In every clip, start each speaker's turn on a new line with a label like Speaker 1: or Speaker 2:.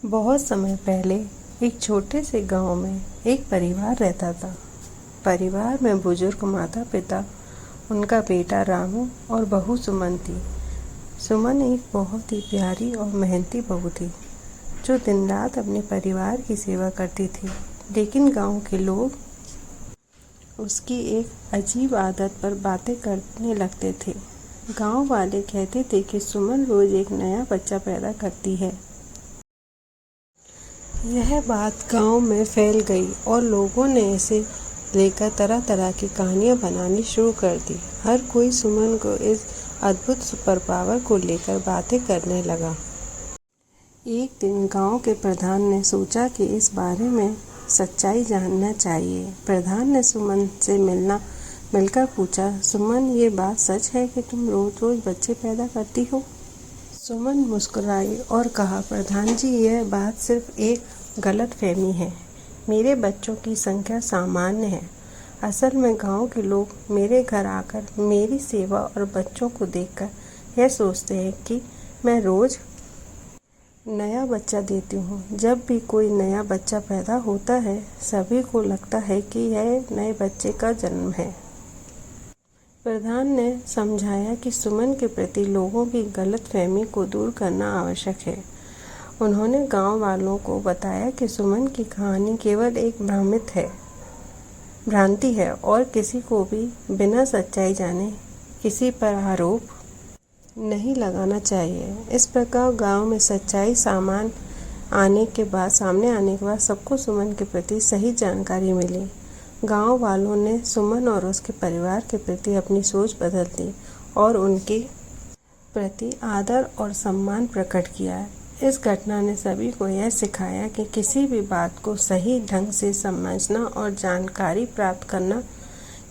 Speaker 1: बहुत समय पहले एक छोटे से गांव में एक परिवार रहता था। परिवार में बुजुर्ग माता पिता, उनका बेटा रामू और बहू सुमन थी। सुमन एक बहुत ही प्यारी और मेहनती बहू थी जो दिन रात अपने परिवार की सेवा करती थी। लेकिन गांव के लोग उसकी एक अजीब आदत पर बातें करने लगते थे। गांव वाले कहते थे कि सुमन रोज एक नया बच्चा पैदा करती है। यह बात गांव में फैल गई और लोगों ने इसे लेकर तरह तरह की कहानियां बनानी शुरू कर दी। हर कोई सुमन को इस अद्भुत सुपर पावर को लेकर बातें करने लगा। एक दिन गांव के प्रधान ने सोचा कि इस बारे में सच्चाई जानना चाहिए। प्रधान ने सुमन से मिलकर पूछा, सुमन, ये बात सच है कि तुम रोज रोज बच्चे पैदा करती हो? सुमन मुस्कुराई और कहा, प्रधान जी, यह बात सिर्फ एक गलतफहमी है। मेरे बच्चों की संख्या सामान्य है। असल में गांव के लोग मेरे घर आकर मेरी सेवा और बच्चों को देखकर यह सोचते हैं कि मैं रोज नया बच्चा देती हूँ। जब भी कोई नया बच्चा पैदा होता है, सभी को लगता है कि यह नए बच्चे का जन्म है। प्रधान ने समझाया कि सुमन के प्रति लोगों की गलतफहमी को दूर करना आवश्यक है। उन्होंने गांव वालों को बताया कि सुमन की कहानी केवल एक भ्रांति है और किसी को भी बिना सच्चाई जाने किसी पर आरोप नहीं लगाना चाहिए। इस प्रकार गांव में सच्चाई सामने आने के बाद सबको सुमन के प्रति सही जानकारी मिली। गांव वालों ने सुमन और उसके परिवार के प्रति अपनी सोच बदल दी और उनके प्रति आदर और सम्मान प्रकट किया। इस घटना ने सभी को यह सिखाया कि किसी भी बात को सही ढंग से समझना और जानकारी प्राप्त करना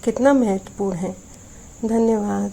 Speaker 1: कितना महत्वपूर्ण है। धन्यवाद।